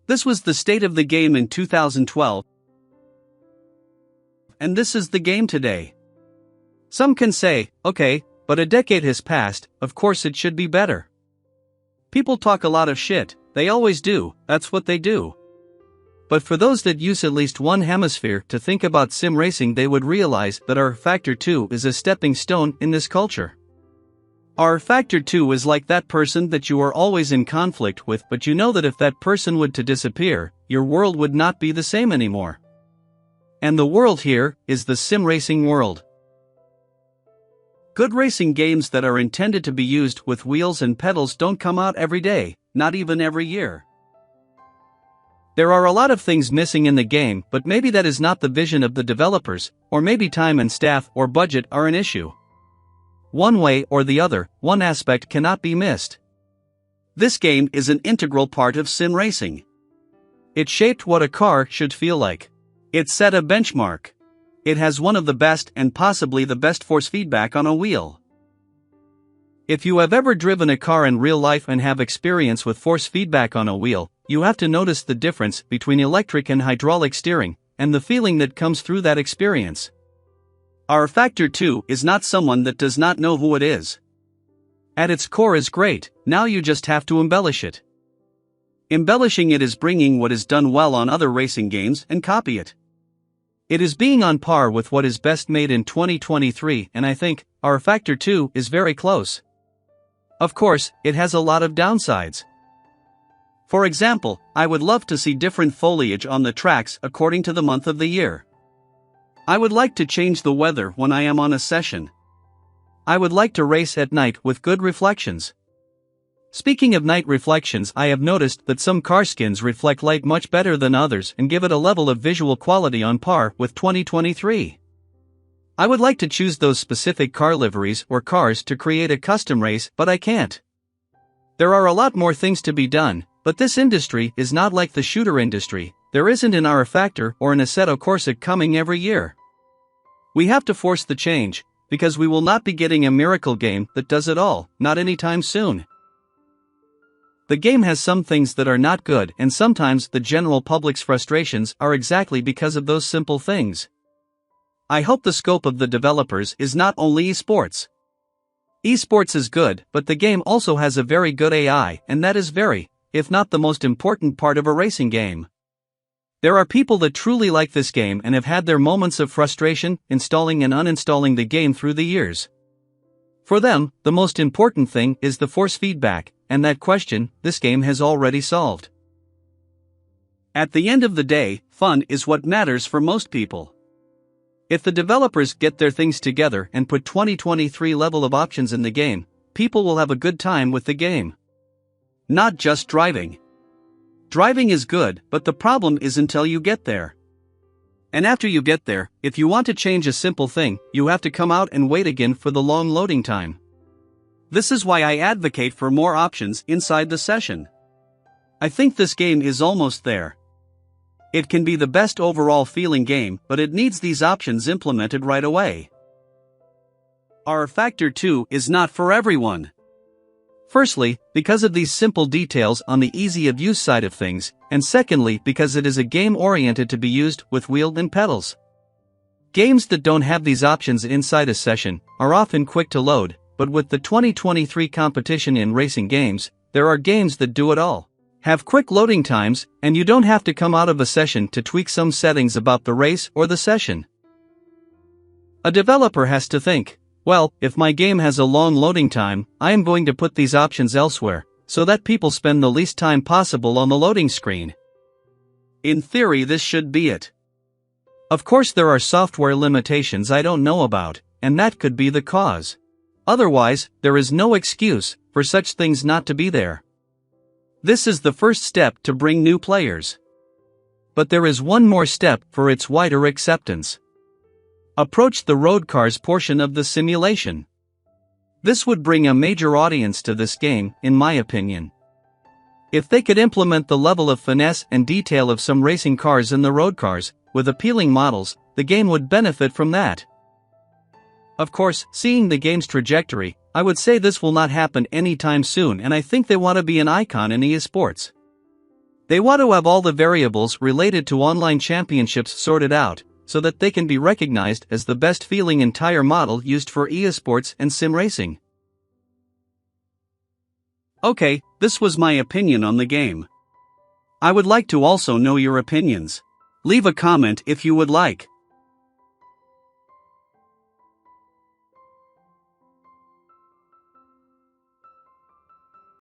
This was the state of the game in 2012, and this is the game today. Some can say, okay, but a decade has passed, of course it should be better. People talk a lot of shit, they always do, that's what they do. But for those that use at least one hemisphere to think about sim racing, they would realize that rFactor 2 is a stepping stone in this culture. rFactor 2 is like that person that you are always in conflict with, but you know that if that person would to disappear, your world would not be the same anymore. And the world here is the sim racing world. Good racing games that are intended to be used with wheels and pedals don't come out every day, not even every year. There are a lot of things missing in the game, but maybe that is not the vision of the developers, or maybe time and staff or budget are an issue. One way or the other, one aspect cannot be missed. This game is an integral part of sim racing. It shaped what a car should feel like. It set a benchmark. It has one of the best and possibly the best force feedback on a wheel. If you have ever driven a car in real life and have experience with force feedback on a wheel, you have to notice the difference between electric and hydraulic steering, and the feeling that comes through that experience. rFactor 2 is not someone that does not know who it is. At its core is great, now you just have to embellish it. Embellishing it is bringing what is done well on other racing games and copy it. It is being on par with what is best made in 2023, and I think rFactor 2 is very close. Of course, it has a lot of downsides. For example, I would love to see different foliage on the tracks according to the month of the year. I would like to change the weather when I am on a session. I would like to race at night with good reflections. Speaking of night reflections, I have noticed that some car skins reflect light much better than others and give it a level of visual quality on par with 2023. I would like to choose those specific car liveries or cars to create a custom race, but I can't. There are a lot more things to be done, but this industry is not like the shooter industry. There isn't an rFactor or an Assetto Corsa coming every year. We have to force the change, because we will not be getting a miracle game that does it all, not anytime soon. The game has some things that are not good, and sometimes the general public's frustrations are exactly because of those simple things. I hope the scope of the developers is not only esports. Esports is good, but the game also has a very good AI, and that is very, if not the most important part of a racing game. There are people that truly like this game and have had their moments of frustration installing and uninstalling the game through the years. For them, the most important thing is the force feedback, and that question, this game has already solved. At the end of the day, fun is what matters for most people. If the developers get their things together and put 2023 level of options in the game, people will have a good time with the game. Not just driving. Driving is good, but the problem is until you get there. And after you get there, if you want to change a simple thing, you have to come out and wait again for the long loading time. This is why I advocate for more options inside the session. I think this game is almost there. It can be the best overall feeling game, but it needs these options implemented right away. rFactor 2 is not for everyone. Firstly, because of these simple details on the easy of use side of things, and secondly because it is a game oriented to be used with wheel and pedals. Games that don't have these options inside a session are often quick to load, but with the 2023 competition in racing games, there are games that do it all. Have quick loading times, and you don't have to come out of a session to tweak some settings about the race or the session. A developer has to think, well, if my game has a long loading time, I am going to put these options elsewhere, so that people spend the least time possible on the loading screen. In theory, this should be it. Of course, there are software limitations I don't know about, and that could be the cause. Otherwise, there is no excuse for such things not to be there. This is the first step to bring new players. But there is one more step for its wider acceptance. Approach the road cars portion of the simulation. This would bring a major audience to this game, in my opinion. If they could implement the level of finesse and detail of some racing cars in the road cars, with appealing models, the game would benefit from that. Of course, seeing the game's trajectory, I would say this will not happen anytime soon, and I think they want to be an icon in esports. They want to have all the variables related to online championships sorted out, so that they can be recognized as the best feeling entire model used for esports and sim racing. Okay, this was my opinion on the game. I would like to also know your opinions. Leave a comment if you would like.